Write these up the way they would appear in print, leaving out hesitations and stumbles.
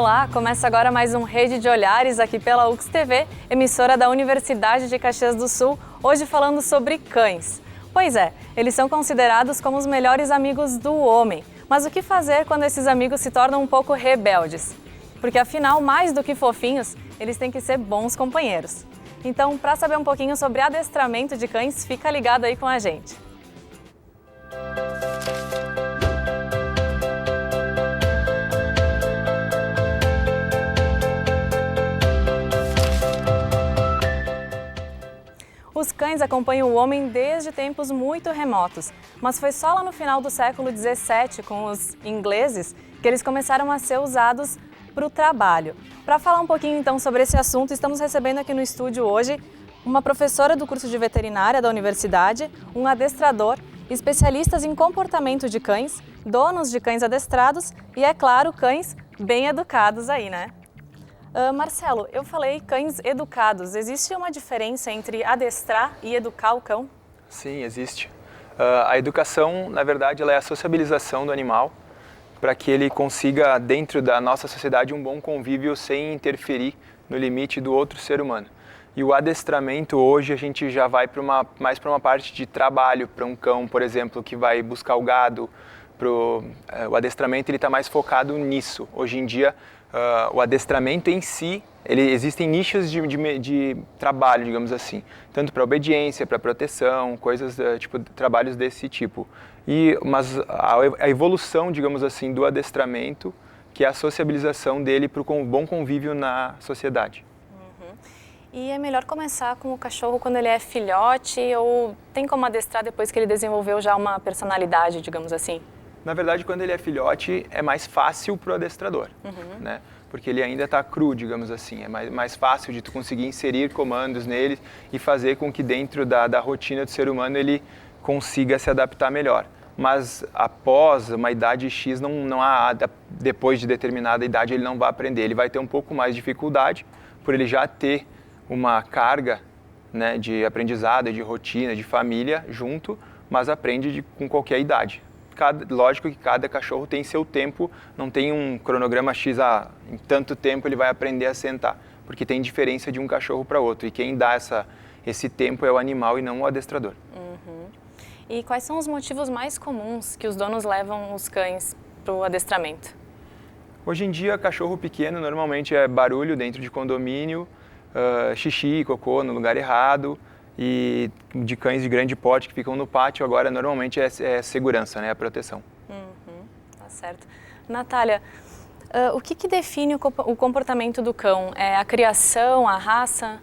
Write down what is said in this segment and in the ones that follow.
Olá, começa agora mais um Rede de Olhares aqui pela UX TV, emissora da Universidade de Caxias do Sul, hoje falando sobre cães. Pois é, eles são considerados como os melhores amigos do homem, mas o que fazer quando esses amigos se tornam um pouco rebeldes? Porque afinal, mais do que fofinhos, eles têm que ser bons companheiros. Então, para saber um pouquinho sobre adestramento de cães, fica ligado aí com a gente. Os cães acompanham o homem desde tempos muito remotos, mas foi só lá no final do século XVII, com os ingleses, que eles começaram a ser usados para o trabalho. Para falar um pouquinho então sobre esse assunto, estamos recebendo aqui no estúdio hoje uma professora do curso de veterinária da universidade, um adestrador, especialistas em comportamento de cães, donos de cães adestrados e, é claro, cães bem educados aí, né? Marcelo, eu falei cães educados. Existe uma diferença entre adestrar e educar o cão? Sim, existe. A educação, na verdade, ela é a sociabilização do animal para que ele consiga, dentro da nossa sociedade, um bom convívio sem interferir no limite do outro ser humano. E o adestramento, hoje, a gente já vai mais para uma parte de trabalho, para um cão, por exemplo, que vai buscar o gado. O adestramento está mais focado nisso. Hoje em dia, o adestramento em si, existem nichos de trabalho, digamos assim, tanto para obediência, para proteção, coisas, trabalhos desse tipo. Mas a evolução, digamos assim, do adestramento, que é a sociabilização dele para o bom convívio na sociedade. E é melhor começar com o cachorro quando ele é filhote ou tem como adestrar depois que ele desenvolveu já uma personalidade, digamos assim? Na verdade, quando ele é filhote, é mais fácil para o adestrador, né? Porque ele ainda está cru, digamos assim. É mais fácil de tu conseguir inserir comandos nele e fazer com que dentro da rotina do ser humano ele consiga se adaptar melhor. Mas após uma idade X, não há, depois de determinada idade, ele não vai aprender. Ele vai ter um pouco mais de dificuldade por ele já ter uma carga, né, de aprendizado, de rotina, de família junto, mas aprende com qualquer idade. Lógico que cada cachorro tem seu tempo, não tem um cronograma X, em tanto tempo ele vai aprender a sentar, porque tem diferença de um cachorro para outro, e quem dá esse tempo é o animal e não o adestrador. E quais são os motivos mais comuns que os donos levam os cães para o adestramento? Hoje em dia, cachorro pequeno normalmente é barulho dentro de condomínio, xixi, cocô no lugar errado, e de cães de grande porte que ficam no pátio, agora normalmente é segurança, né, a proteção. Tá certo. Natália, o que define o comportamento do cão? É a criação, a raça?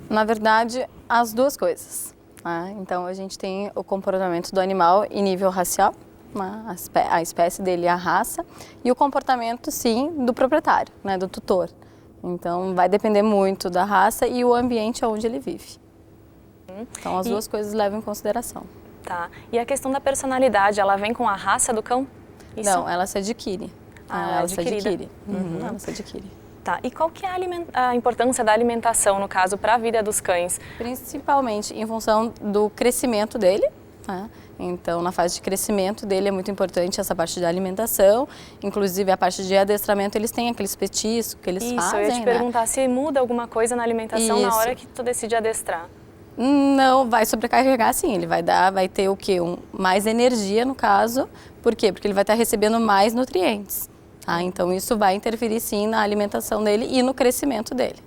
Na verdade, as duas coisas. Né? Então, a gente tem o comportamento do animal em nível racial, né? A espécie dele, a raça, e o comportamento, sim, do proprietário, né, do tutor. Então, vai depender muito da raça e o ambiente onde ele vive. Então, as duas coisas levam em consideração. Tá. E a questão da personalidade, ela vem com a raça do cão? Isso? Não, ela se adquire. Ela se adquire. Ela se adquire. Tá. E qual que é a importância da alimentação, no caso, para a vida dos cães? Principalmente em função do crescimento dele. Né? Então, na fase de crescimento dele é muito importante essa parte de alimentação, inclusive a parte de adestramento, eles têm aqueles petiscos que eles fazem. Isso, eu ia te perguntar se muda alguma coisa na alimentação na hora que tu decide adestrar. Não, vai sobrecarregar sim, ele vai ter o quê? Mais energia no caso, por quê? Porque ele vai estar recebendo mais nutrientes, tá? Então isso vai interferir sim na alimentação dele e no crescimento dele.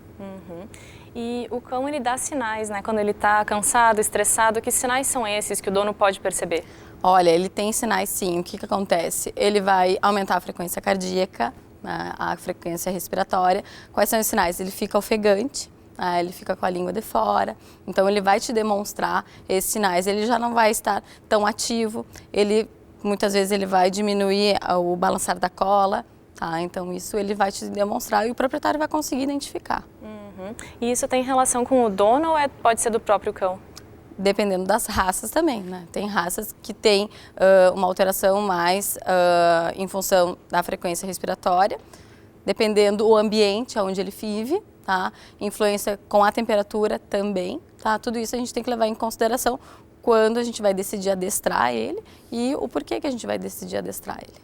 E o cão, ele dá sinais, né? Quando ele está cansado, estressado, que sinais são esses que o dono pode perceber? Olha, ele tem sinais sim, o que acontece? Ele vai aumentar a frequência cardíaca, a frequência respiratória. Quais são os sinais? Ele fica ofegante. Ele fica com a língua de fora, então ele vai te demonstrar esses sinais, ele já não vai estar tão ativo, muitas vezes ele vai diminuir o balançar da cola, tá? Então isso ele vai te demonstrar e o proprietário vai conseguir identificar. E isso tem relação com o dono ou pode ser do próprio cão? Dependendo das raças também, né? Tem raças que têm uma alteração mais em função da frequência respiratória, dependendo do ambiente onde ele vive. Tá? Influência com a temperatura também, tá? Tudo isso a gente tem que levar em consideração quando a gente vai decidir adestrar ele e o porquê que a gente vai decidir adestrar ele.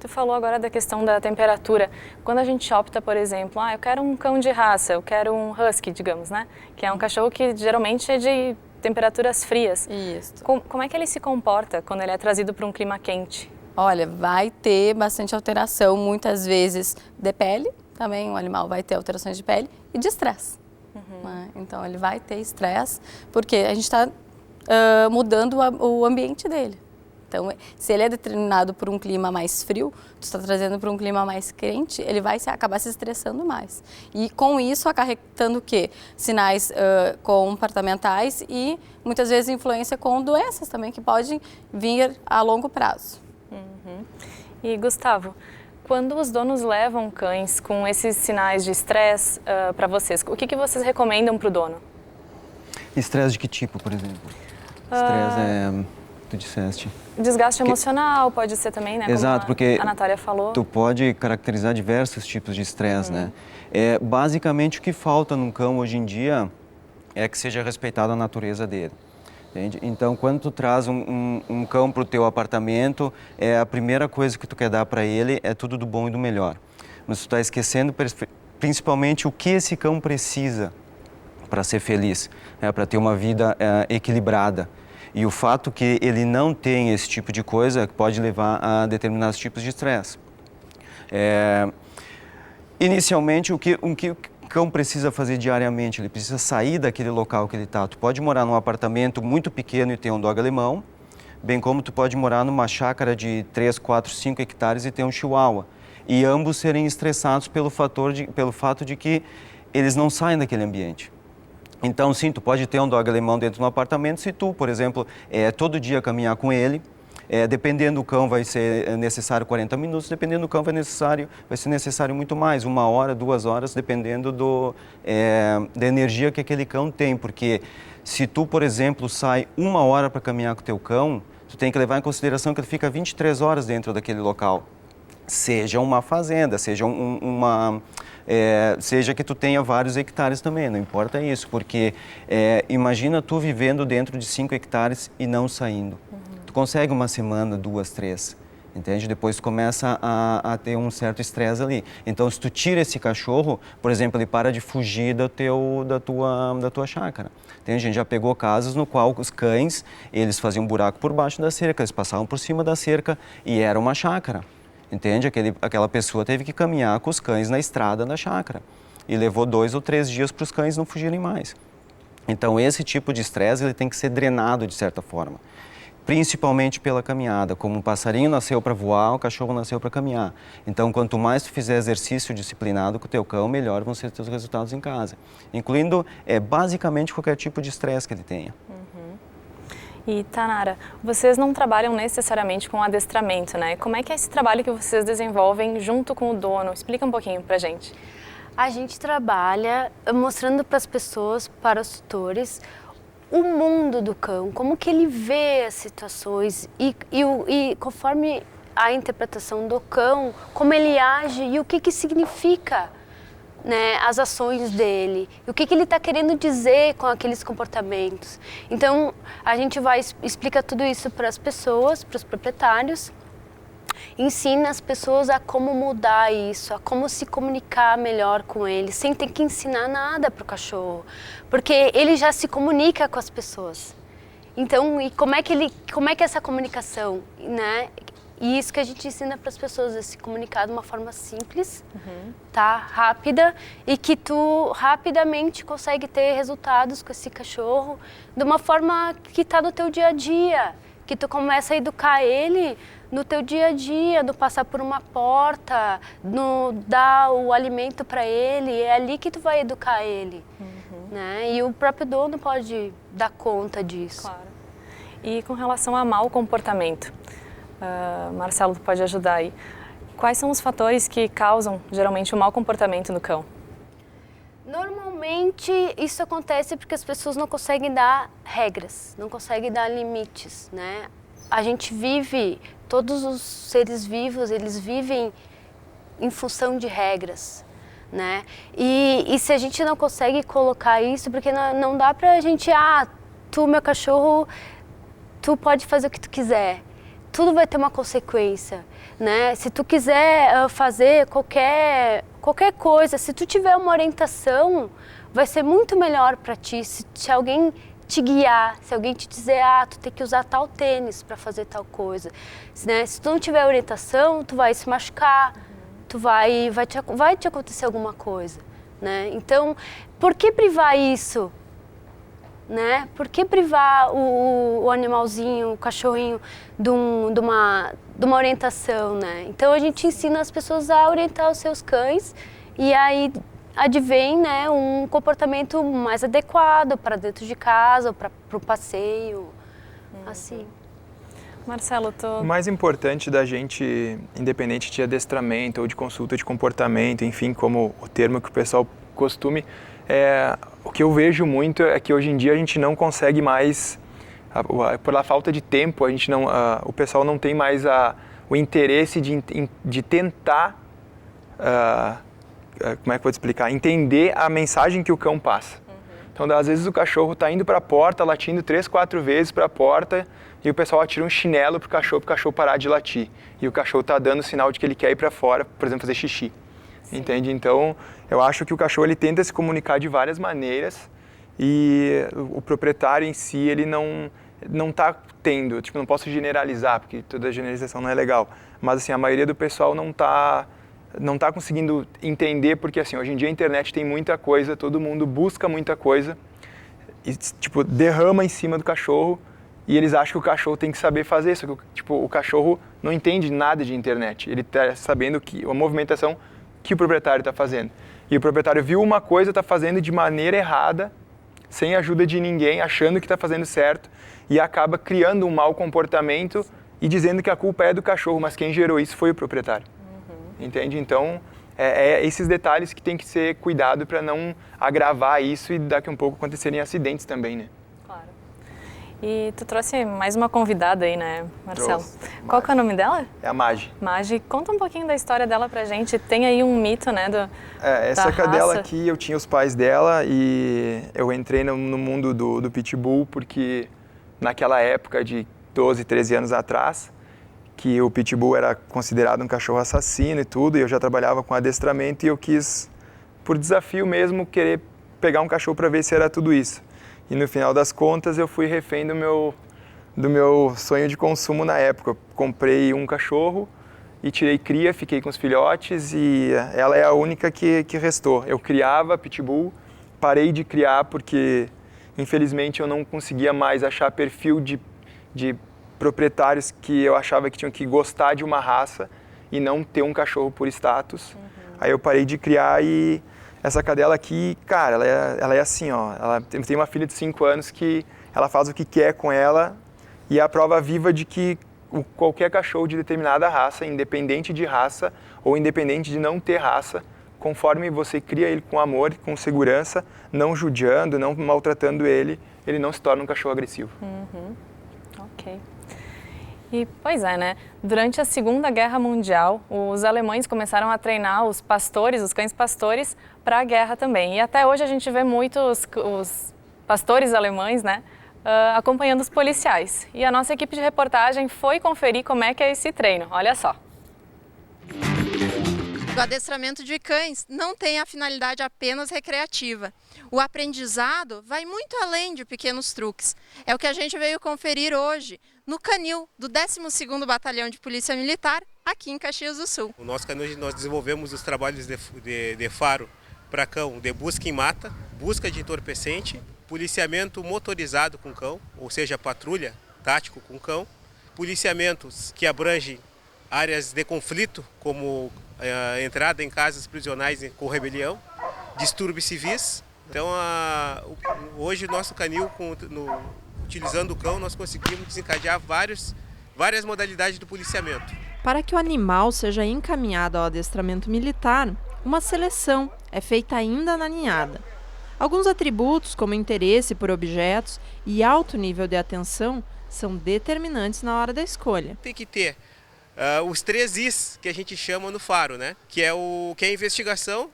Tu falou agora da questão da temperatura. Quando a gente opta, por exemplo, eu quero um cão de raça, eu quero um husky, digamos, né? Que é um cachorro que geralmente é de temperaturas frias. Isso. Como é que ele se comporta quando ele é trazido para um clima quente? Olha, vai ter bastante alteração, muitas vezes de pele, também o animal vai ter alterações de pele e de estresse. Né? Então ele vai ter estresse, porque a gente está mudando o ambiente dele. Então, se ele é determinado por um clima mais frio, tu está trazendo para um clima mais quente, ele vai acabar se estressando mais. E com isso acarretando o quê? Sinais comportamentais e muitas vezes influência com doenças também que podem vir a longo prazo. E Gustavo, quando os donos levam cães com esses sinais de estresse para vocês, o que vocês recomendam para o dono? Estresse de que tipo, por exemplo? Estresse tu disseste. Desgaste emocional pode ser também, né? Exato, como porque a Natália falou. Tu pode caracterizar diversos tipos de estresse, né? Basicamente o que falta num cão hoje em dia é que seja respeitada a natureza dele. Entende? Então, quando tu traz um cão para o teu apartamento, a primeira coisa que tu quer dar para ele é tudo do bom e do melhor. Mas tu está esquecendo principalmente o que esse cão precisa para ser feliz, para ter uma vida equilibrada. E o fato que ele não tem esse tipo de coisa pode levar a determinados tipos de estresse. Inicialmente, o que o cão precisa fazer diariamente? Ele precisa sair daquele local que ele está. Tu pode morar num apartamento muito pequeno e ter um dog alemão, bem como tu pode morar numa chácara de 3, 4, 5 hectares e ter um chihuahua. E ambos serem estressados pelo fato de que eles não saem daquele ambiente. Então, sim, tu pode ter um dog alemão dentro de um apartamento se tu, por exemplo, todo dia caminhar com ele. Dependendo do cão vai ser necessário 40 minutos, dependendo do cão vai ser necessário muito mais, 1 hora, 2 horas, dependendo da energia que aquele cão tem. Porque se tu, por exemplo, sai 1 hora para caminhar com o teu cão, tu tem que levar em consideração que ele fica 23 horas dentro daquele local. Seja uma fazenda, seja seja que tu tenha vários hectares também, não importa isso, porque imagina tu vivendo dentro de 5 hectares e não saindo. Tu consegue 1 semana, 2, 3, entende? Depois tu começa a ter um certo estresse ali. Então, se tu tira esse cachorro, por exemplo, ele para de fugir da tua chácara. Entende? A gente já pegou casos no qual os cães, eles faziam um buraco por baixo da cerca, eles passavam por cima da cerca e era uma chácara. Entende? Aquela pessoa teve que caminhar com os cães na estrada da chácara e levou 2 ou 3 dias para os cães não fugirem mais. Então, esse tipo de estresse ele tem que ser drenado de certa forma, principalmente pela caminhada. Como um passarinho nasceu para voar, o cachorro nasceu para caminhar. Então, quanto mais tu fizer exercício disciplinado com o teu cão, melhor vão ser os teus resultados em casa, incluindo basicamente qualquer tipo de estresse que ele tenha. E Tanara, vocês não trabalham necessariamente com adestramento, né? Como é que é esse trabalho que vocês desenvolvem junto com o dono? Explica um pouquinho pra gente. A gente trabalha mostrando para as pessoas, para os tutores, o mundo do cão, como que ele vê as situações e conforme a interpretação do cão, como ele age e o que significa, né, as ações dele, e o que ele está querendo dizer com aqueles comportamentos. Então, a gente explica tudo isso para as pessoas, para os proprietários, ensina as pessoas a como mudar isso, a como se comunicar melhor com ele, sem ter que ensinar nada para o cachorro, porque ele já se comunica com as pessoas. Então, e como é que é essa comunicação, né? E isso que a gente ensina para as pessoas, é se comunicar de uma forma simples, tá? Rápida, e que tu rapidamente consegue ter resultados com esse cachorro de uma forma que está no teu dia a dia, que tu começa a educar ele no teu dia a dia, no passar por uma porta, no dar o alimento para ele, é ali que tu vai educar ele, né? E o próprio dono pode dar conta disso. Claro. E com relação a mau comportamento, Marcelo, tu pode ajudar aí. Quais são os fatores que causam, geralmente, o mau comportamento no cão? Normalmente, isso acontece porque as pessoas não conseguem dar regras, não conseguem dar limites, né? A gente vive, todos os seres vivos, eles vivem em função de regras, né? E se a gente não consegue colocar isso, porque não dá pra gente, tu, meu cachorro, tu pode fazer o que tu quiser. Tudo vai ter uma consequência, né? Se tu quiser fazer qualquer coisa, se tu tiver uma orientação, vai ser muito melhor para ti. Se alguém te guiar, se alguém te dizer, tu tem que usar tal tênis para fazer tal coisa, né? Se tu não tiver orientação, tu vai se machucar, vai te acontecer alguma coisa, né? Então, por que privar isso? Né? Por que privar o animalzinho, o cachorrinho, de uma orientação, né? Então a gente ensina as pessoas a orientar os seus cães e aí advém, né, um comportamento mais adequado para dentro de casa, para o passeio, assim. Marcelo, O mais importante da gente, independente de adestramento ou de consulta de comportamento, enfim, como o termo que o pessoal costume, o que eu vejo muito é que hoje em dia a gente não consegue mais, pela falta de tempo, o pessoal não tem mais o interesse de tentar, como é que eu vou te explicar, entender a mensagem que o cão passa. Então, às vezes o cachorro está indo para a porta, latindo 3, 4 vezes para a porta, e o pessoal atira um chinelo para o cachorro parar de latir. E o cachorro está dando sinal de que ele quer ir para fora, por exemplo, fazer xixi. Sim. Entende? Então, eu acho que o cachorro ele tenta se comunicar de várias maneiras e o proprietário em si, ele não está tendo, não posso generalizar, porque toda generalização não é legal, mas assim, a maioria do pessoal não tá conseguindo entender, porque assim, hoje em dia a internet tem muita coisa, todo mundo busca muita coisa e derrama em cima do cachorro e eles acham que o cachorro tem que saber fazer isso, o cachorro não entende nada de internet, ele está sabendo que a movimentação que o proprietário está fazendo. E o proprietário viu uma coisa, está fazendo de maneira errada, sem ajuda de ninguém, achando que está fazendo certo e acaba criando um mau comportamento e dizendo que a culpa é do cachorro, mas quem gerou isso foi o proprietário. Entende? Então, esses detalhes que tem que ser cuidado para não agravar isso e daqui a um pouco acontecerem acidentes também, né? Claro. E tu trouxe mais uma convidada aí, né, Marcelo? Trouxe. Qual que é o nome dela? É a Magi. Magi, conta um pouquinho da história dela pra gente. Tem aí um mito, né, essa da cadela raça. aqui, eu tinha os pais dela e eu entrei no mundo do Pitbull porque naquela época de 12, 13 anos atrás, que o Pitbull era considerado um cachorro assassino e tudo, e eu já trabalhava com adestramento e eu quis, por desafio mesmo, querer pegar um cachorro para ver se era tudo isso. E no final das contas eu fui refém do meu sonho de consumo na época. Eu comprei um cachorro e tirei cria, fiquei com os filhotes e ela é a única que restou. Eu criava Pitbull, parei de criar porque infelizmente eu não conseguia mais achar perfil de proprietários que eu achava que tinham que gostar de uma raça e não ter um cachorro por status. Aí eu parei de criar e essa cadela aqui, cara, ela é assim, ó. Ela tem uma filha de 5 anos que ela faz o que quer com ela e é a prova viva de que qualquer cachorro de determinada raça, independente de raça ou independente de não ter raça, conforme você cria ele com amor, com segurança, não judiando, não maltratando ele não se torna um cachorro agressivo. Ok. E, pois é, né? Durante a Segunda Guerra Mundial, os alemães começaram a treinar os pastores, os cães pastores, para a guerra também. E até hoje a gente vê muitos os pastores alemães, né, acompanhando os policiais. E a nossa equipe de reportagem foi conferir como é que é esse treino. Olha só. O adestramento de cães não tem a finalidade apenas recreativa. O aprendizado vai muito além de pequenos truques. É o que a gente veio conferir hoje no canil do 12º Batalhão de Polícia Militar, aqui em Caxias do Sul. No nosso canil nós desenvolvemos os trabalhos de faro para cão de busca em mata, busca de entorpecente, policiamento motorizado com cão, ou seja, patrulha tático com cão, policiamentos que abrangem áreas de conflito, como a entrada em casas prisionais com rebelião, distúrbios civis. Então, hoje o nosso canil, utilizando o cão, nós conseguimos desencadear várias modalidades do policiamento. Para que o animal seja encaminhado ao adestramento militar, uma seleção é feita ainda na ninhada. Alguns atributos, como interesse por objetos e alto nível de atenção, são determinantes na hora da escolha. Tem que ter os 3 Is que a gente chama no faro, né? Que é a investigação,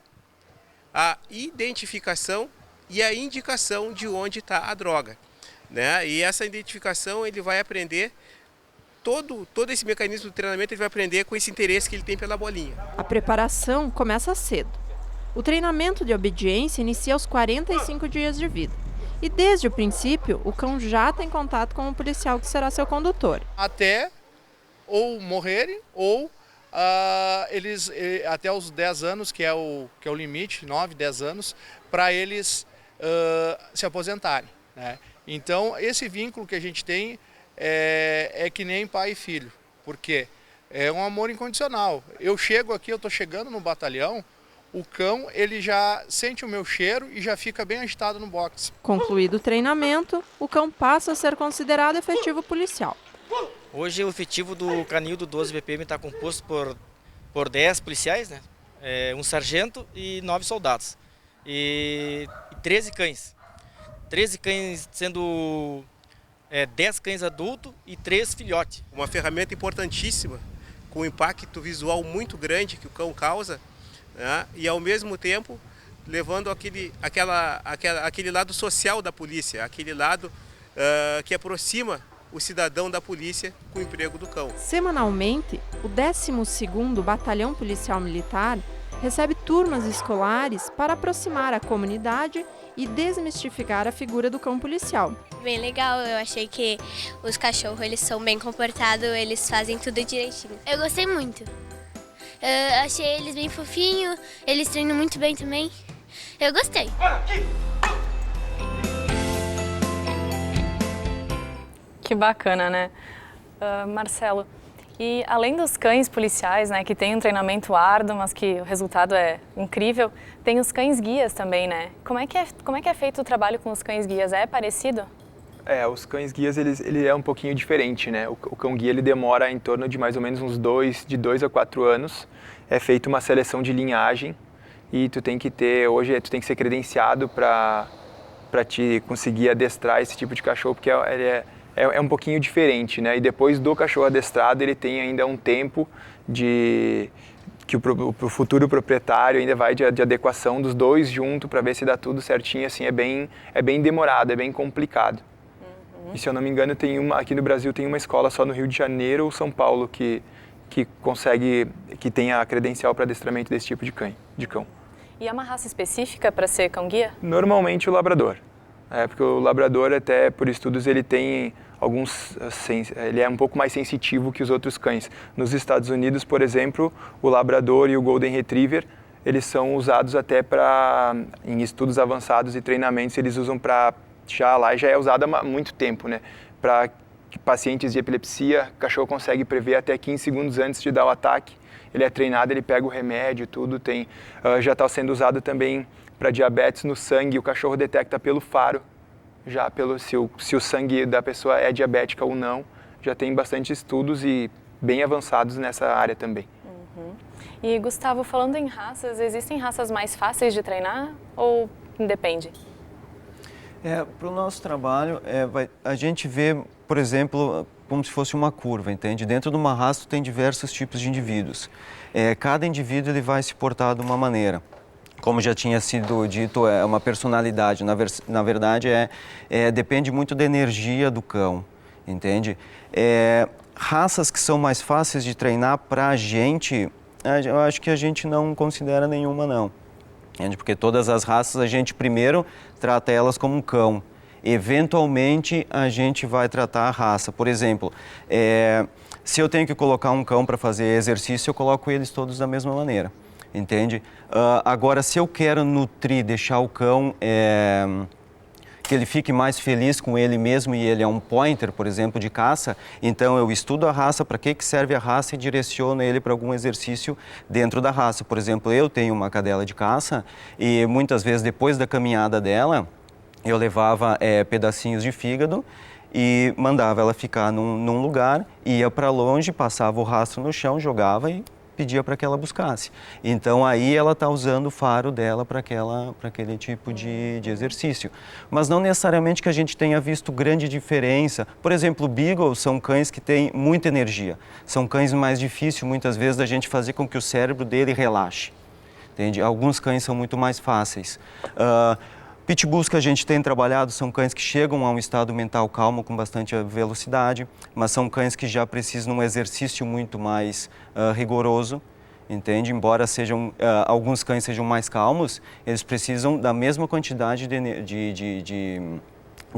a identificação e a indicação de onde está a droga. né? E essa identificação ele vai aprender todo esse mecanismo do treinamento, ele vai aprender com esse interesse que ele tem pela bolinha. A preparação começa cedo. O treinamento de obediência inicia aos 45 dias de vida. E desde o princípio, o cão já tem contato com o policial que será seu condutor. Até ou morrerem ou eles até os 10 anos, que é o limite, 9, 10 anos, para eles se aposentarem, né? Então, esse vínculo que a gente tem é que nem pai e filho, porque é um amor incondicional. Eu chego aqui, eu estou chegando no batalhão, o cão ele já sente o meu cheiro e já fica bem agitado no box. Concluído o treinamento, o cão passa a ser considerado efetivo policial. Hoje o efetivo do canil do 12 BPM está composto por 10 policiais, né? Um sargento e 9 soldados. E 13 cães. 13 cães sendo 10 cães adultos e 3 filhotes. Uma ferramenta importantíssima, com um impacto visual muito grande que o cão causa, né? E ao mesmo tempo levando aquele lado social da polícia, aquele lado que aproxima o cidadão da polícia com o emprego do cão. Semanalmente, o 12º Batalhão Policial Militar recebe turmas escolares para aproximar a comunidade e desmistificar a figura do cão policial. Bem legal, eu achei que os cachorros eles são bem comportados, eles fazem tudo direitinho. Eu gostei muito. Eu achei eles bem fofinhos, eles treinam muito bem também. Eu gostei. Que bacana, né? Marcelo, e além dos cães policiais, né, que tem um treinamento árduo, mas que o resultado é incrível, tem os cães guias também, né? Como é que é feito o trabalho com os cães guias? É parecido? Os cães guias, ele é um pouquinho diferente, né? O cão guia, ele demora em torno de mais ou menos de 2 a 4 anos. É feita uma seleção de linhagem e tu tem que ser credenciado para te conseguir adestrar esse tipo de cachorro, porque ele é um pouquinho diferente, né? E depois do cachorro adestrado, ele tem ainda um tempo que o futuro proprietário ainda vai de adequação dos dois junto para ver se dá tudo certinho. Assim, é bem demorado, é bem complicado. E se eu não me engano, aqui no Brasil tem uma escola só no Rio de Janeiro ou São Paulo que tem a credencial para adestramento desse tipo de cão. E há uma raça específica para ser cão-guia? Normalmente o labrador. Porque o labrador, até por estudos, ele tem ele é um pouco mais sensitivo que os outros cães. Nos Estados Unidos, por exemplo, o labrador e o golden retriever, eles são usados até em estudos avançados e treinamentos, eles usam já é usado há muito tempo, né? Para pacientes de epilepsia, o cachorro consegue prever até 15 segundos antes de dar o ataque. Ele é treinado, ele pega o remédio, tudo. Já está sendo usado também para diabetes no sangue, o cachorro detecta pelo faro, se o sangue da pessoa é diabética ou não. Já tem bastante estudos e bem avançados nessa área também. E Gustavo, falando em raças, existem raças mais fáceis de treinar ou independe? Para o nosso trabalho, a gente vê, por exemplo, como se fosse uma curva, entende? Dentro de uma raça tem diversos tipos de indivíduos. Cada indivíduo ele vai se portar de uma maneira. Como já tinha sido dito, é uma personalidade. Na verdade, depende muito da energia do cão, entende? Raças que são mais fáceis de treinar para a gente, eu acho que a gente não considera nenhuma, não. Porque todas as raças a gente primeiro trata elas como um cão. Eventualmente a gente vai tratar a raça. Por exemplo, se eu tenho que colocar um cão para fazer exercício, eu coloco eles todos da mesma maneira, entende? Agora, se eu quero nutrir, deixar o cão que ele fique mais feliz com ele mesmo e ele é um pointer, por exemplo, de caça, então eu estudo a raça, para que serve a raça e direciono ele para algum exercício dentro da raça. Por exemplo, eu tenho uma cadela de caça e muitas vezes depois da caminhada dela, eu levava pedacinhos de fígado e mandava ela ficar num lugar, ia para longe, passava o rastro no chão, jogava e pedia para que ela buscasse. Então aí ela está usando o faro dela para aquele tipo de exercício. Mas não necessariamente que a gente tenha visto grande diferença. Por exemplo, Beagles são cães que têm muita energia. São cães mais difíceis muitas vezes da gente fazer com que o cérebro dele relaxe. Entende? Alguns cães são muito mais fáceis. Pitbulls que a gente tem trabalhado são cães que chegam a um estado mental calmo com bastante velocidade, mas são cães que já precisam de um exercício muito mais rigoroso, entende? Embora sejam, alguns cães sejam mais calmos, eles precisam da mesma quantidade de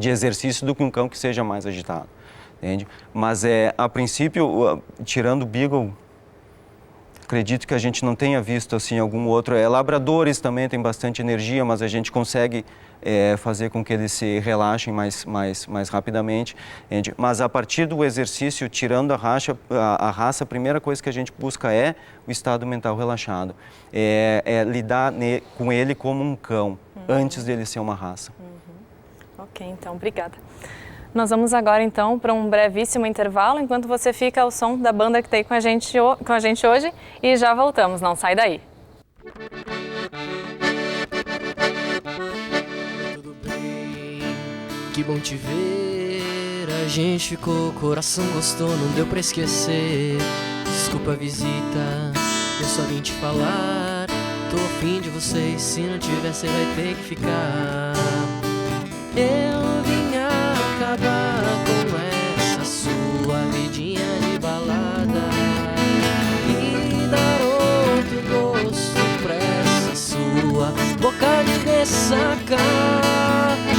exercício do que um cão que seja mais agitado, entende? Mas a princípio, tirando o Beagle, acredito que a gente não tenha visto assim algum outro. Labradores também têm bastante energia, mas a gente consegue fazer com que eles se relaxem mais rapidamente. Entende? Mas a partir do exercício, tirando a raça, a primeira coisa que a gente busca é o estado mental relaxado. Lidar com ele como um cão, antes dele ser uma raça. Ok, então, obrigada. Nós vamos agora, então, para um brevíssimo intervalo, enquanto você fica ao som da banda que tem com a gente hoje e já voltamos, não sai daí. Tudo bem, que bom te ver, a gente ficou, coração gostou, não deu pra esquecer. Desculpa a visita, eu só vim te falar, tô a fim de vocês, se não tiver você vai ter que ficar. Eu vim acabar com essa sua vidinha de balada e dar outro gosto pra essa sua boca de ressaca.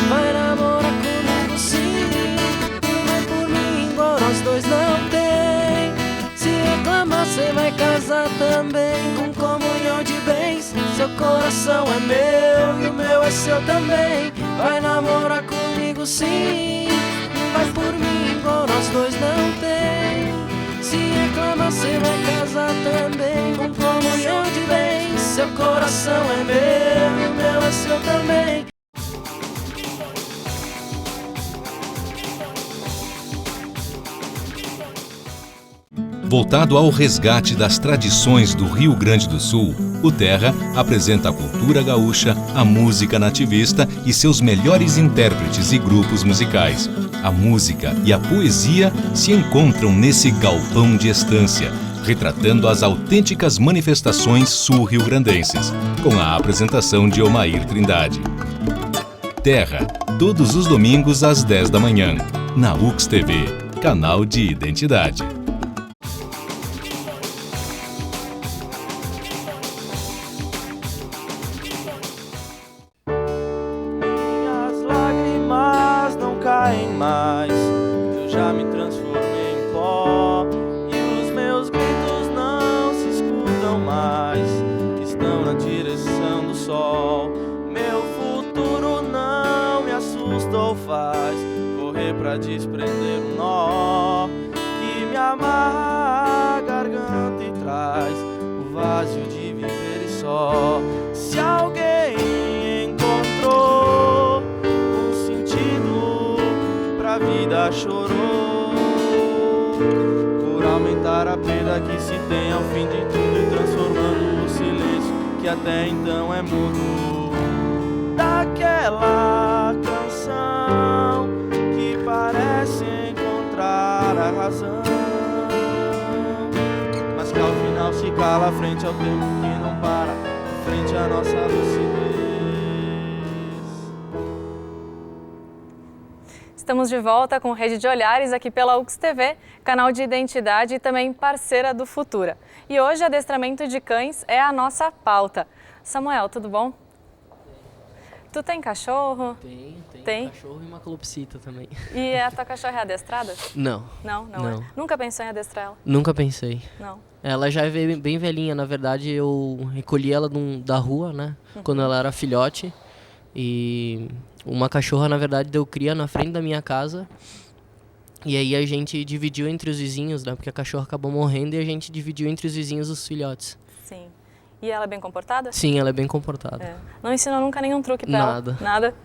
Vai namorar comigo sim, não vai por mim igual nós dois não tem. Se reclamar cê vai casar também com comunhão de bens. Seu coração é meu e o meu é seu também. Vai namorar comigo sim, não vai por mim igual nós dois não tem. Se reclamar cê vai casar também com comunhão de bens. Seu coração é meu e o meu é seu também. Voltado ao resgate das tradições do Rio Grande do Sul, o Terra apresenta a cultura gaúcha, a música nativista e seus melhores intérpretes e grupos musicais. A música e a poesia se encontram nesse galpão de estância, retratando as autênticas manifestações sul-riograndenses, com a apresentação de Omair Trindade. Terra, todos os domingos às 10 da manhã, na UX TV, canal de identidade. Mais, eu já me transformei em pó e os meus gritos não se escutam mais, estão na direção do sol. Meu futuro não me assusta ou faz correr pra desprender um nó que me amarra a garganta e traz o vazio de viver e só. Se alguém encontrou um sentido, a vida chorou por aumentar a perda que se tem ao fim de tudo e transformando o silêncio que até então é mudo daquela canção que parece encontrar a razão, mas que ao final se cala frente ao tempo que não para, frente à nossa lucidez. Estamos de volta com Rede de Olhares aqui pela UX TV, canal de identidade e também parceira do Futura. E hoje adestramento de cães é a nossa pauta. Samuel, tudo bom? Tu tem cachorro? Tem um cachorro e uma calopsita também. E a tua cachorra é adestrada? Não. Não. É? Nunca pensou em adestrar ela? Nunca pensei. Não. Ela já é bem velhinha, na verdade eu recolhi ela da rua, né? Quando ela era filhote. E uma cachorra, na verdade, deu cria na frente da minha casa. E aí a gente dividiu entre os vizinhos, né? Porque a cachorra acabou morrendo e a gente dividiu entre os vizinhos os filhotes. Sim. E ela é bem comportada? Sim, ela é bem comportada. É. Não ensinou nunca nenhum truque pra Nada. ela? Nada.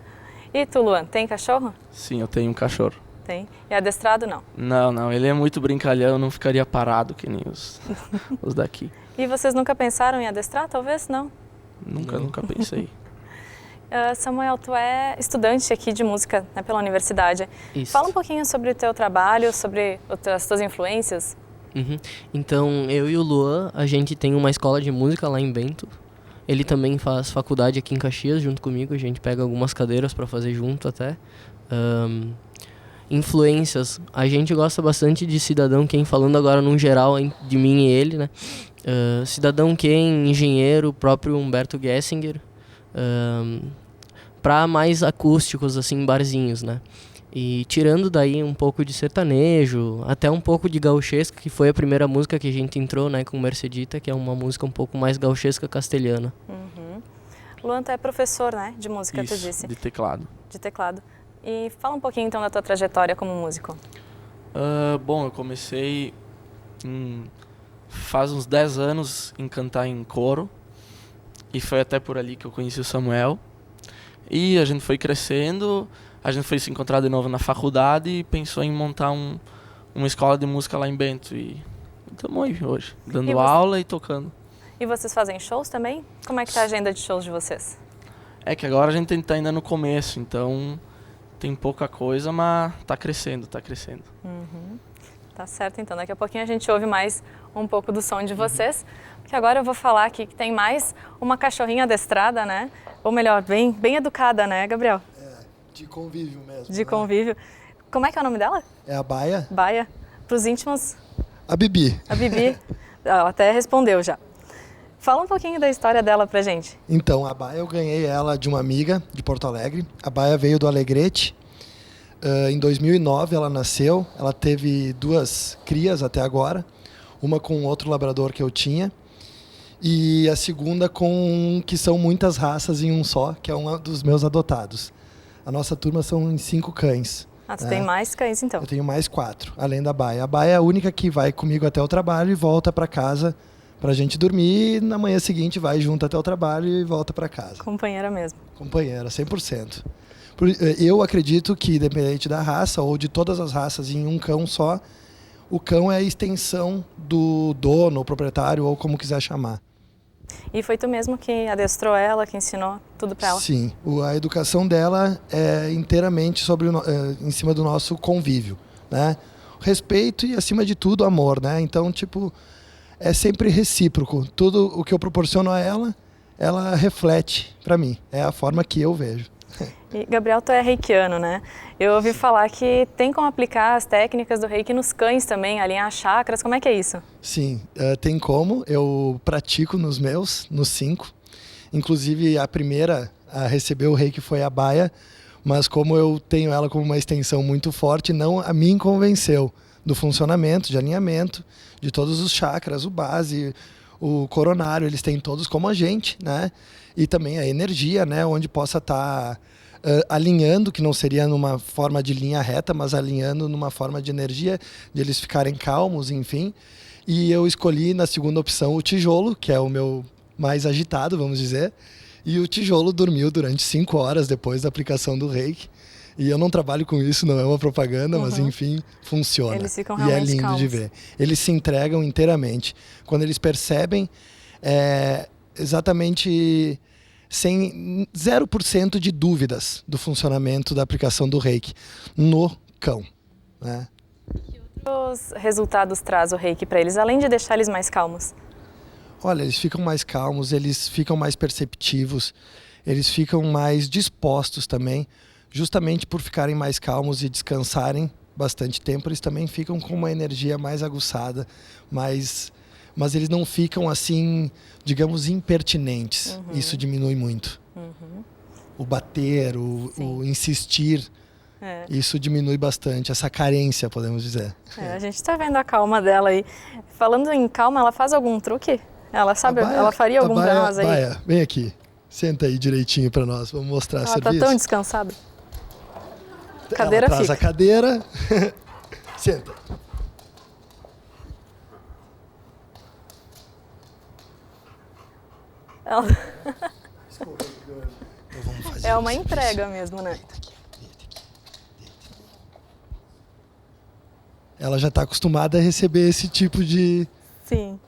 E tu, Luan, tem cachorro? Sim, eu tenho um cachorro. Tem. E adestrado, não? Não, ele é muito brincalhão, não ficaria parado que nem os daqui. E vocês nunca pensaram em adestrar, talvez? Não? Nunca pensei. Samuel, tu é estudante aqui de música, né, pela universidade. Isso. Fala um pouquinho sobre o teu trabalho, sobre as tuas influências. Então, eu e o Luan, a gente tem uma escola de música lá em Bento. Ele também faz faculdade aqui em Caxias junto comigo, a gente pega algumas cadeiras para fazer junto até. Influências, a gente gosta bastante de Cidadão Kane, falando agora num geral de mim e ele, né? Cidadão Kane, Engenheiro, o próprio Humberto Gessinger, para mais acústicos, assim, barzinhos, né? E tirando daí um pouco de sertanejo, até um pouco de gauchesca, que foi a primeira música que a gente entrou, né, com Mercedita, que é uma música um pouco mais gauchesca castelhana. Luan, tu é professor, né, de música, Isso, tu disse. de teclado. De teclado. E fala um pouquinho então da tua trajetória como músico. Bom, eu comecei faz uns 10 anos em cantar em coro, e foi até por ali que eu conheci o Samuel. E a gente foi crescendo, a gente foi se encontrar de novo na faculdade e pensou em montar uma escola de música lá em Bento. E estamos aí hoje, dando aula e tocando. E vocês fazem shows também? Como é que tá a agenda de shows de vocês? É que agora a gente tá ainda no começo, então tem pouca coisa, mas tá crescendo, tá crescendo. Tá certo, então daqui a pouquinho a gente ouve mais um pouco do som de vocês, porque agora eu vou falar aqui que tem mais uma cachorrinha adestrada, né? Ou melhor, bem educada, né, Gabriel? De convívio mesmo. De convívio. Como é que é o nome dela? É a Baia. Baia. Para os íntimos? A Bibi. A Bibi. Ela até respondeu já. Fala um pouquinho da história dela pra gente. Então, a Baia eu ganhei ela de uma amiga de Porto Alegre. A Baia veio do Alegrete. Em 2009 ela nasceu. Ela teve 2 crias até agora. Uma com outro labrador que eu tinha. E a segunda com que são muitas raças em um só, que é um dos meus adotados. A nossa turma são em 5 cães. Ah, tu tem mais cães então? Eu tenho mais 4, além da Baia. A Baia é a única que vai comigo até o trabalho e volta para casa pra gente dormir. E na manhã seguinte vai junto até o trabalho e volta para casa. Companheira mesmo. Companheira, 100%. Eu acredito que, independente da raça ou de todas as raças em um cão só, o cão é a extensão do dono, ou proprietário, ou como quiser chamar. E foi tu mesmo que adestrou ela, que ensinou tudo para ela? Sim, a educação dela é inteiramente em cima do nosso convívio, né? Respeito e, acima de tudo, amor, né? Então, é sempre recíproco. Tudo o que eu proporciono a ela, ela reflete para mim. É a forma que eu vejo. E, Gabriel, tu é reikiano, né? Eu ouvi falar que tem como aplicar as técnicas do reiki nos cães também, alinhar chakras. Como é que é isso? Sim, tem como. Eu pratico nos 5. Inclusive, a primeira a receber o reiki foi a Baia, mas como eu tenho ela como uma extensão muito forte, não a mim convenceu do funcionamento, de alinhamento, de todos os chakras, o base, o coronário, eles têm todos como a gente, né? E também a energia, né? Onde possa estar alinhando, que não seria numa forma de linha reta, mas alinhando numa forma de energia, de eles ficarem calmos, enfim. E eu escolhi na segunda opção o tijolo, que é o meu mais agitado, vamos dizer. E o tijolo dormiu durante 5 horas depois da aplicação do reiki. E eu não trabalho com isso, não é uma propaganda, mas enfim, funciona. Eles ficam e é realmente lindo calmos. de ver. Eles se entregam inteiramente. Quando eles percebem, exatamente sem 0% de dúvidas do funcionamento da aplicação do reiki no cão, né? Que outros resultados traz o reiki para eles, além de deixar eles mais calmos? Olha, eles ficam mais calmos, eles ficam mais perceptivos, eles ficam mais dispostos também. Justamente por ficarem mais calmos e descansarem bastante tempo, eles também ficam com uma energia mais aguçada, mas eles não ficam assim, digamos, impertinentes. Isso diminui muito. O bater, o insistir, isso diminui bastante, essa carência, podemos dizer. A gente está vendo a calma dela aí. Falando em calma, ela faz algum truque? Ela sabe, ela faria algum pra nós aí? Baia, vem aqui, senta aí direitinho para nós, vamos mostrar a serviço. Ela tá tão descansada. Cadeira ela traz fica. a cadeira, senta. Ela... É uma entrega mesmo, né? Ela já está acostumada a receber esse tipo de... Sim.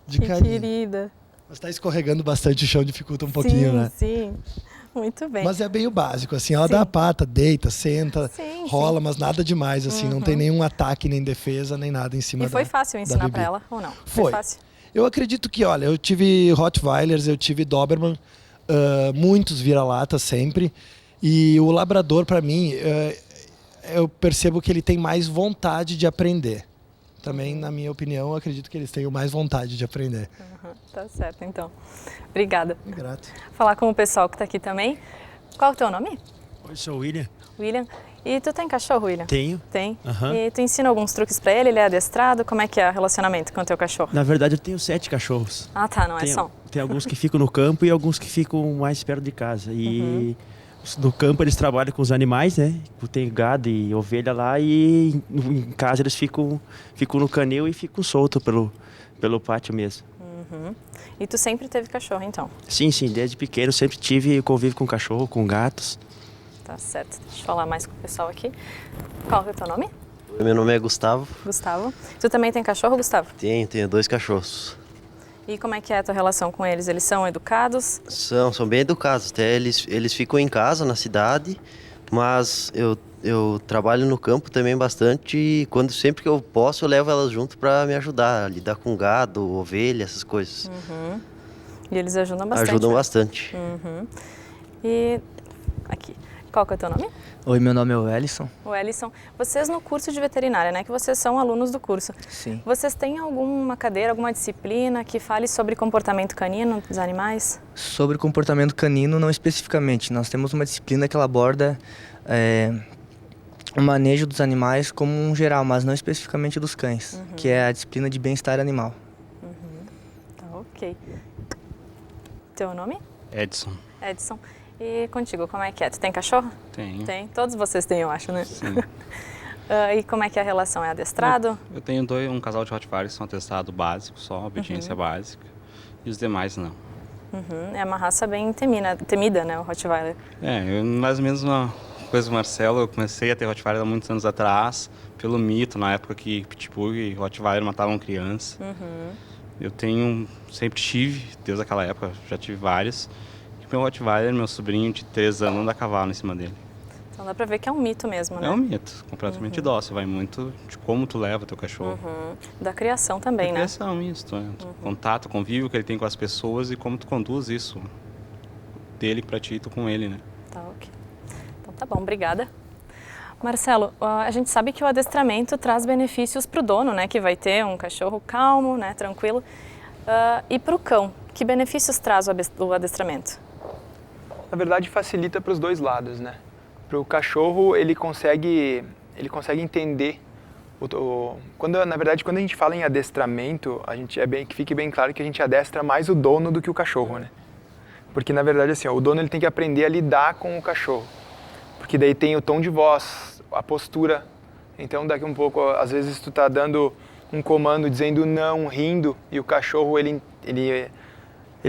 De que carinho. Querida. Mas está escorregando bastante o chão, dificulta um pouquinho, né? Sim, muito bem. Mas é bem o básico, assim, ela dá a pata, deita, senta, rola, mas nada demais, assim, não tem nenhum ataque, nem defesa, nem nada em cima da E foi fácil ensinar para ela ou não? Foi. Fácil? Eu acredito que, olha, eu tive Rottweilers, eu tive Doberman, muitos vira-latas sempre. E o labrador, para mim, eu percebo que ele tem mais vontade de aprender. Também, na minha opinião, eu acredito que eles tenham mais vontade de aprender. Tá certo, então. Obrigada. Grato. Falar com o pessoal que está aqui também. Qual é o teu nome? Oi, sou o William. William. E tu tem cachorro, William? Tenho. Tem? Uhum. E tu ensina alguns truques para ele? Ele é adestrado? Como é que é o relacionamento com o teu cachorro? Na verdade, eu tenho 7 cachorros. Ah, tá, não é só. Tem alguns que ficam no campo e alguns que ficam mais perto de casa. E no campo eles trabalham com os animais, né? Tem gado e ovelha lá e em casa eles ficam no canil e ficam soltos pelo pátio mesmo. E tu sempre teve cachorro, então? Sim, desde pequeno sempre tive convívio com cachorro, com gatos. Tá certo. Deixa eu falar mais com o pessoal aqui. Qual é o teu nome? Meu nome é Gustavo. Gustavo. Tu também tem cachorro, Gustavo? Tenho 2 cachorros. E como é que é a tua relação com eles? Eles são educados? São bem educados, até eles ficam em casa, na cidade, mas eu trabalho no campo também bastante e sempre que eu posso eu levo elas junto para me ajudar a lidar com gado, ovelha, essas coisas. E eles ajudam bastante? Ajudam bastante. E aqui, qual que é o teu nome? Oi, meu nome é o Ellison. O Ellison. Vocês no curso de veterinária, né? Que vocês são alunos do curso. Sim. Vocês têm alguma cadeira, alguma disciplina que fale sobre comportamento canino dos animais? Sobre comportamento canino, não especificamente. Nós temos uma disciplina que ela aborda o manejo dos animais como um geral, mas não especificamente dos cães, que é a disciplina de bem-estar animal. Tá, ok. Teu nome? Edson. Edson. E contigo, como é que é? Tu tem cachorro? Tenho. Tem? Todos vocês têm, eu acho, né? Sim. E como é que é a relação? É adestrado? Eu tenho um casal de Rottweilers que são atestado básico, só obediência básica. E os demais não. É uma raça bem temida, né, o Rottweiler? Mais ou menos uma coisa do Marcelo, eu comecei a ter Rottweiler há muitos anos atrás, pelo mito, na época que Pitbull e Rottweiler matavam criança. Eu sempre tive, desde aquela época, já tive vários. Meu Rottweiler, meu sobrinho de 3 anos, anda a cavalo em cima dele. Então dá pra ver que é um mito mesmo, né? É um mito, completamente dócil. Vai muito de como tu leva teu cachorro. Da criação também, da né? criação, isso. Contato, convívio que ele tem com as pessoas e como tu conduz isso dele pra ti e tu com ele, né? Tá, ok. Então tá bom, obrigada. Marcelo, a gente sabe que o adestramento traz benefícios pro dono, né? Que vai ter um cachorro calmo, né? Tranquilo. E pro cão, que benefícios traz o adestramento? Na verdade, facilita para os dois lados, né? Para o cachorro, ele consegue entender. Na verdade, quando a gente fala em adestramento, que fique bem claro que a gente adestra mais o dono do que o cachorro, né? Porque, na verdade, assim, o dono ele tem que aprender a lidar com o cachorro. Porque daí tem o tom de voz, a postura. Então, daqui um pouco, às vezes, tu tá dando um comando dizendo não, rindo, e o cachorro, ele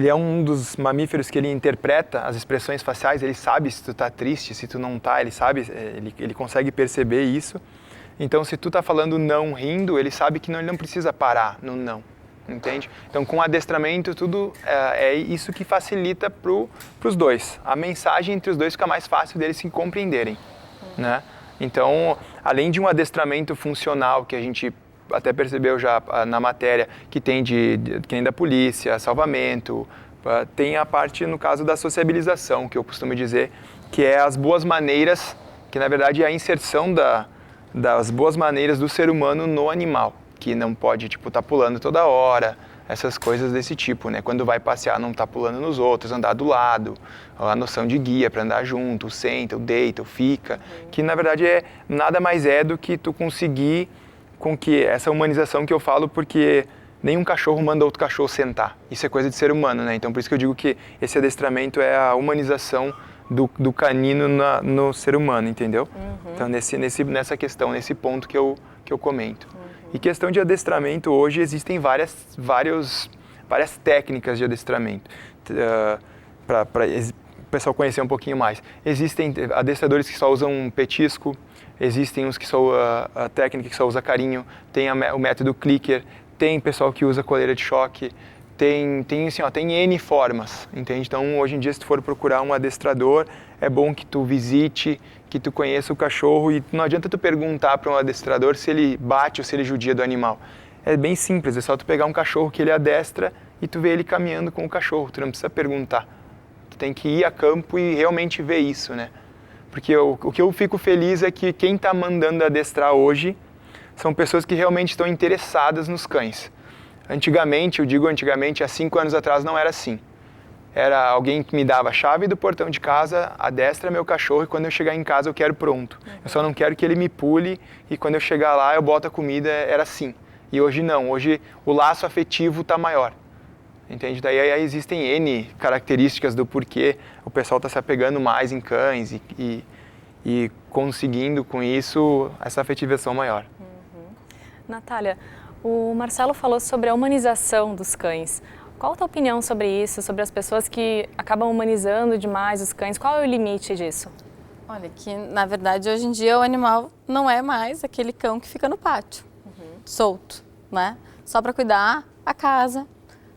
é um dos mamíferos que ele interpreta as expressões faciais, ele sabe se tu tá triste, se tu não tá, ele sabe, ele consegue perceber isso. Então, se tu tá falando não rindo, ele sabe que ele não precisa parar no não, entende? Então, com adestramento, tudo é isso que facilita pros dois. A mensagem entre os dois fica mais fácil deles se compreenderem, né? Então, além de um adestramento funcional que a gente até percebeu já na matéria que tem que nem da polícia, salvamento, tem a parte, no caso, da sociabilização, que eu costumo dizer, que é as boas maneiras, que na verdade é a inserção das boas maneiras do ser humano no animal, que não pode, tá pulando toda hora, essas coisas desse tipo, né? Quando vai passear, não tá pulando nos outros, andar do lado, a noção de guia para andar junto, o senta, o deita, o fica, que na verdade nada mais é do que tu conseguir com que essa humanização que eu falo, porque nenhum cachorro manda outro cachorro sentar. Isso é coisa de ser humano, né? Então por isso que eu digo que esse adestramento é a humanização do canino no ser humano, entendeu? Então nessa questão, nesse ponto que eu comento. E questão de adestramento, hoje existem várias técnicas de adestramento, para o pessoal conhecer um pouquinho mais. Existem adestradores que só usam petisco, existem uns que só a técnica que só usa carinho, tem o método clicker, tem pessoal que usa coleira de choque, tem N formas, entende? Então, hoje em dia, se tu for procurar um adestrador, é bom que tu visite, que tu conheça o cachorro, e não adianta tu perguntar para um adestrador se ele bate ou se ele judia do animal. é bem simples, é só tu pegar um cachorro que ele adestra e tu vê ele caminhando com o cachorro, tu não precisa perguntar. Tu tem que ir a campo e realmente ver isso, né? Porque o que eu fico feliz é que quem está mandando adestrar hoje são pessoas que realmente estão interessadas nos cães. Antigamente, eu digo antigamente, há 5 anos atrás não era assim. Era alguém que me dava a chave do portão de casa, adestra meu cachorro e quando eu chegar em casa eu quero pronto. Eu só não quero que ele me pule e quando eu chegar lá eu boto a comida, era assim. E hoje não, hoje o laço afetivo está maior. Entende? Daí aí existem N características do porquê o pessoal está se apegando mais em cães e conseguindo com isso essa afetivação maior. Natália, o Marcelo falou sobre a humanização dos cães. Qual a tua opinião sobre isso, sobre as pessoas que acabam humanizando demais os cães? Qual é o limite disso? Olha, que na verdade hoje em dia o animal não é mais aquele cão que fica no pátio, solto, né? Só para cuidar a casa,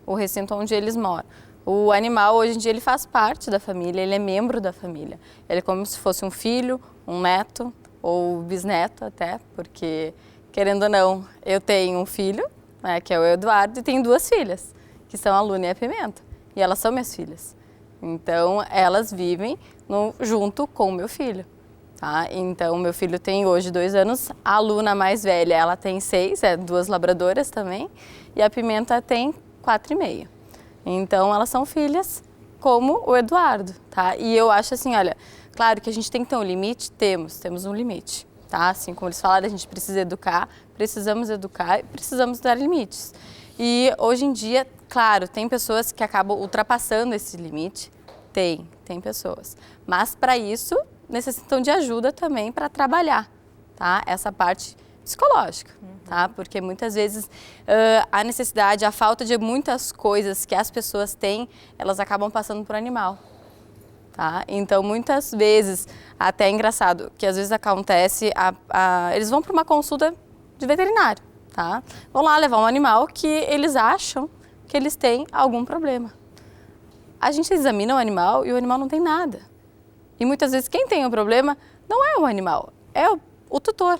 o recinto onde eles moram. O animal hoje em dia ele faz parte da família, ele é membro da família. Ele é como se fosse um filho, um neto ou bisneto até, porque querendo ou não, eu tenho um filho, né, que é o Eduardo, e tenho 2 filhas, que são a Luna e a Pimenta. E elas são minhas filhas. Então, elas vivem junto com o meu filho. Tá? Então, meu filho tem hoje 2 anos. A Luna mais velha, ela tem 6, 2 labradoras também. E a Pimenta tem 4,5. Então, elas são filhas como o Eduardo. Tá? E eu acho assim, olha, claro que a gente tem que ter um limite? Temos um limite. Tá? Assim como eles falaram, a gente precisa educar, precisamos educar e precisamos dar limites. E hoje em dia, claro, tem pessoas que acabam ultrapassando esse limite, tem pessoas. Mas para isso, necessitam de ajuda também para trabalhar, tá? Essa parte psicológica, tá? Porque muitas vezes a necessidade, a falta de muitas coisas que as pessoas têm, elas acabam passando para o animal. Tá? Então, muitas vezes, até é engraçado, que às vezes acontece, eles vão para uma consulta de veterinário, tá? Vão lá levar um animal que eles acham que eles têm algum problema. A gente examina o animal e o animal não tem nada. E muitas vezes quem tem o problema não é o animal, é o tutor,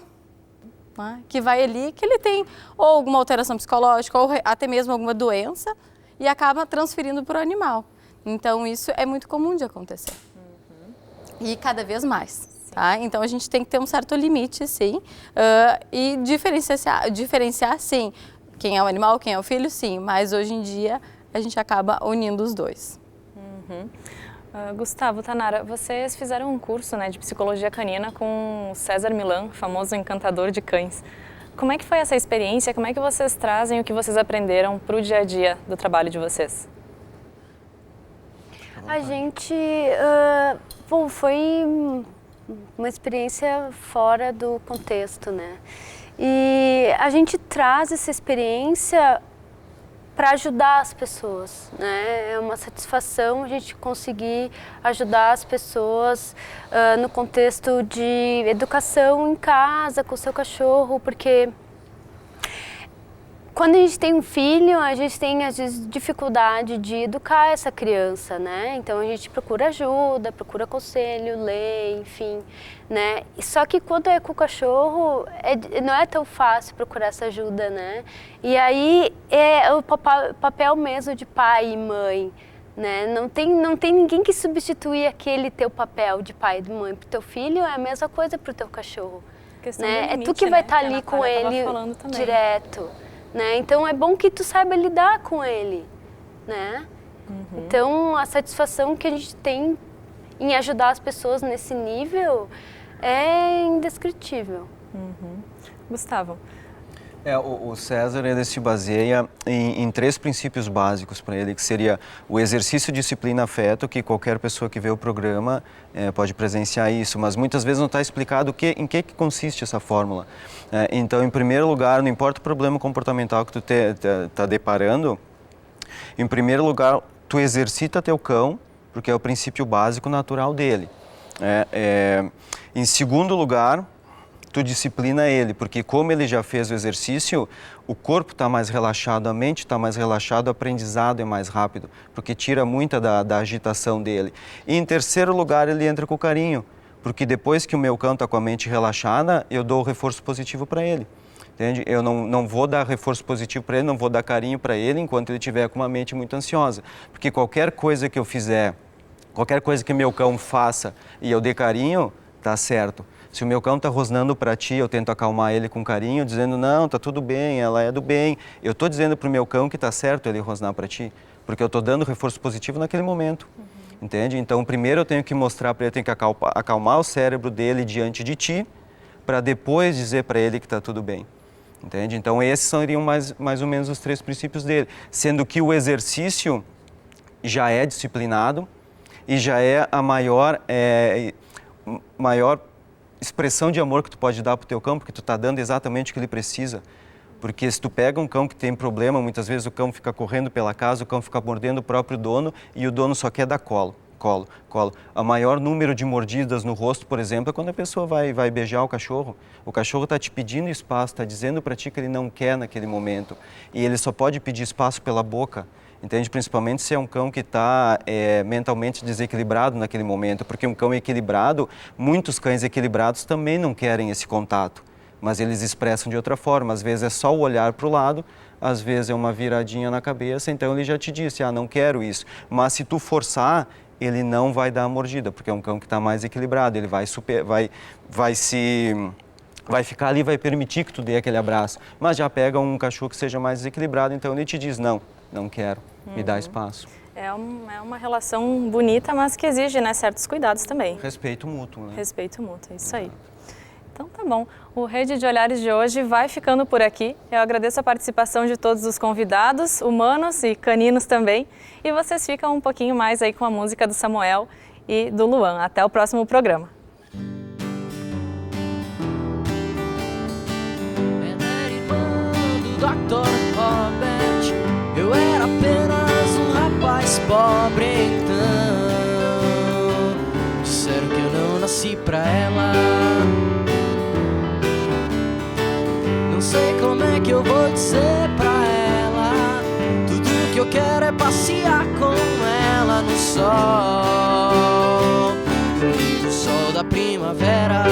tá? Que vai ali, que ele tem ou alguma alteração psicológica ou até mesmo alguma doença e acaba transferindo para o animal. Então, isso é muito comum de acontecer. E cada vez mais. Tá? Então, a gente tem que ter um certo limite, sim. E diferenciar, sim. Quem é o animal, quem é o filho, sim. Mas, hoje em dia, a gente acaba unindo os dois. Gustavo, Tanara, vocês fizeram um curso, né, de psicologia canina com o César Millan, famoso encantador de cães. Como é que foi essa experiência? Como é que vocês trazem o que vocês aprenderam para o dia a dia do trabalho de vocês? A gente foi uma experiência fora do contexto, né? E a gente traz essa experiência para ajudar as pessoas, né? É uma satisfação a gente conseguir ajudar as pessoas no contexto de educação em casa, com o seu cachorro, porque quando a gente tem um filho, a gente tem, às vezes, dificuldade de educar essa criança, né? Então, a gente procura ajuda, procura conselho, lê, enfim, né? Só que quando é com o cachorro, não é tão fácil procurar essa ajuda, né? E aí, é o papel mesmo de pai e mãe, né? Não tem ninguém que substitui aquele teu papel de pai e de mãe. Pro teu filho é a mesma coisa pro teu cachorro, né? Limite, é tu que vai né? estar ali com ele direto. Né? Então é bom que tu saiba lidar com ele, né? Então a satisfação que a gente tem em ajudar as pessoas nesse nível é indescritível. Gustavo. O César, ele se baseia em 3 princípios básicos para ele, que seria o exercício, disciplina, afeto, que qualquer pessoa que vê o programa pode presenciar isso, mas muitas vezes não está explicado em que consiste essa fórmula. Então, em primeiro lugar, não importa o problema comportamental que tu está deparando, em primeiro lugar, tu exercita teu cão, porque é o princípio básico natural dele. Em segundo lugar, tu disciplina ele, porque como ele já fez o exercício, o corpo está mais relaxado, a mente está mais relaxada, o aprendizado é mais rápido, porque tira muita da agitação dele. E em terceiro lugar, ele entra com carinho, porque depois que o meu cão está com a mente relaxada, eu dou o reforço positivo para ele. entende? Eu não vou dar reforço positivo para ele, não vou dar carinho para ele enquanto ele estiver com uma mente muito ansiosa. Porque qualquer coisa que eu fizer, qualquer coisa que meu cão faça e eu dê carinho, tá certo. Se o meu cão está rosnando para ti, eu tento acalmar ele com carinho, dizendo, não, tá tudo bem, ela é do bem. Eu estou dizendo para o meu cão que tá certo ele rosnar para ti, porque eu estou dando reforço positivo naquele momento. Entende? Então, primeiro eu tenho que mostrar para ele, eu tenho que acalmar o cérebro dele diante de ti, para depois dizer para ele que está tudo bem. Entende? Então, esses seriam mais ou menos os 3 princípios dele. Sendo que o exercício já é disciplinado e já é a maior expressão de amor que tu pode dar para o teu cão, porque tu está dando exatamente o que ele precisa. Porque se tu pega um cão que tem problema, muitas vezes o cão fica correndo pela casa, o cão fica mordendo o próprio dono e o dono só quer dar colo. A maior número de mordidas no rosto, por exemplo, é quando a pessoa vai beijar o cachorro. O cachorro está te pedindo espaço, está dizendo para ti que ele não quer naquele momento. E ele só pode pedir espaço pela boca, entende? Principalmente se é um cão que está mentalmente desequilibrado naquele momento. Porque um cão equilibrado, muitos cães equilibrados também não querem esse contato. Mas eles expressam de outra forma. Às vezes é só o olhar para o lado, às vezes é uma viradinha na cabeça, então ele já te disse, não quero isso. Mas se tu forçar, ele não vai dar a mordida, porque é um cão que está mais equilibrado, ele vai ficar ali, vai permitir que tu dê aquele abraço. Mas já pega um cachorro que seja mais desequilibrado, então ele te diz, não quero, me dá espaço. É uma relação bonita, mas que exige, né, certos cuidados também. Respeito mútuo, né? Respeito mútuo, isso aí. Então tá bom, o Rede de Olhares de hoje vai ficando por aqui. Eu agradeço a participação de todos os convidados, humanos e caninos também. E vocês ficam um pouquinho mais aí com a música do Samuel e do Luan. Até o próximo programa. Dr. Robert, eu era apenas um rapaz pobre então. Disseram que eu não nasci pra ela. Não sei como é que eu vou dizer pra ela. Tudo que eu quero é passear com ela no sol, no sol da primavera.